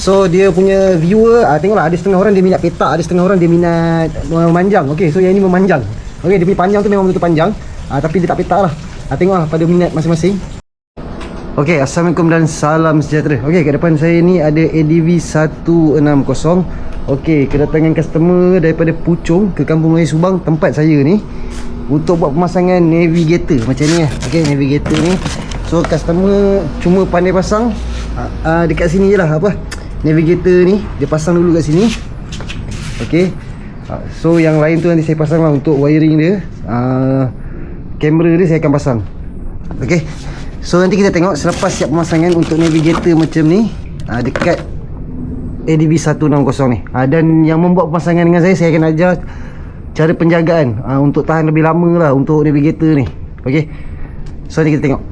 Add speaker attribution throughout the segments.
Speaker 1: So dia punya viewer, tengoklah, ada setengah orang dia minat petak, ada setengah orang dia minat memanjang. Okey, so yang ni memanjang. Okey, dia punya panjang tu memang betul panjang, tapi dia tak petak lah. Tengoklah pada minat masing-masing. Okey, assalamualaikum dan salam sejahtera. Okey, kat depan saya ni ada ADV 160. Okey, kedatangan customer daripada Puchong ke Kampung Melayu Subang, tempat saya ni, untuk buat pemasangan navigator macam ni lah. Okey, navigator ni. So customer cuma pandai pasang dekat sini je lah, navigator ni dia pasang dulu kat sini. Okey. So yang lain tu nanti saya pasang lah untuk wiring dia. Kamera dia saya akan pasang. Okey. So nanti kita tengok selepas siap pemasangan untuk navigator macam ni, dekat ADV 160 ni. Dan yang membuat pemasangan dengan saya akan ajar cara penjagaan untuk tahan lebih lama lah untuk navigator ni. Okey. So nanti kita tengok.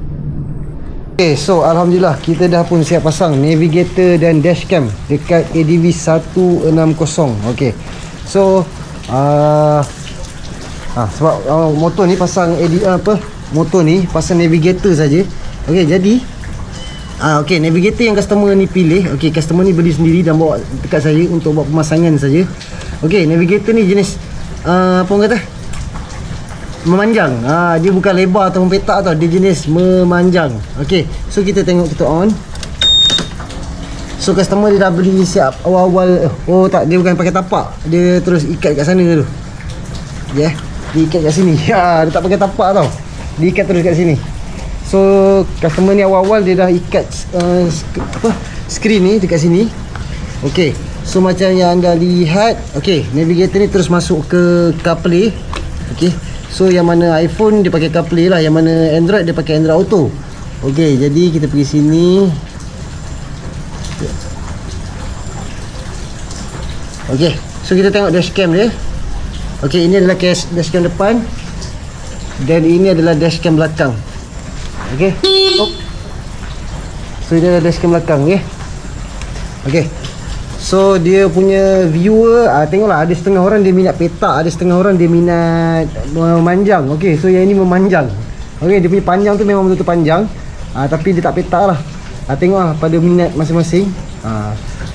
Speaker 1: Okay, so alhamdulillah kita dah pun siap pasang navigator dan dashcam dekat ADV 160. Okey. So sebab motor ni pasang motor ni pasang navigator saja. Okey, jadi okey, navigator yang customer ni pilih, okey, customer ni beli sendiri dan bawa dekat saya untuk buat pemasangan saja. Okey, navigator ni jenis apa orang kata? Memanjang. Dia bukan lebar ataupun petak tau, dia jenis memanjang. Okey, so kita tengok, kita on. So customer dia dah beli siap awal-awal. Oh tak, dia bukan pakai tapak, dia terus ikat kat sana tu. Dia ikat kat sini. Dia tak pakai tapak tau, dia ikat terus kat sini. So customer ni awal-awal dia dah ikat skrin ni dekat sini. Okey, so macam yang anda lihat, okey, navigator ni terus masuk ke CarPlay. Okey, so yang mana iPhone dia pakai CarPlay lah, yang mana Android dia pakai Android Auto. Okey, jadi kita pergi sini. Okey, so kita tengok dashcam dia. Okey, ini adalah dashcam depan dan ini adalah dashcam belakang. Okey. So ini adalah dashcam belakang, okey. Okey. So dia punya viewer, tengoklah, ada setengah orang dia minat petak, ada setengah orang dia minat memanjang. Okey, so yang ini memanjang. Okey, dia punya panjang tu memang betul panjang, tapi dia tak petak lah. Tengoklah pada minat masing-masing.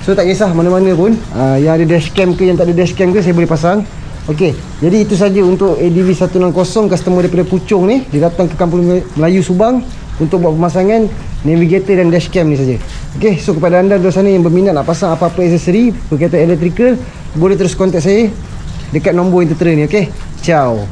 Speaker 1: So tak kisah mana-mana pun, yang ada dashcam ke yang tak ada dashcam ke, saya boleh pasang. Okey, jadi itu saja untuk ADV 160 customer daripada Puchong ni. Dia datang ke Kampung Melayu Subang untuk buat pemasangan navigator dan dashcam ni saja. Okey, so kepada anda di sana yang berminat nak pasang apa-apa aksesori berkaitan elektrikal, boleh terus kontak saya dekat nombor yang tertera ni. Okey, ciao.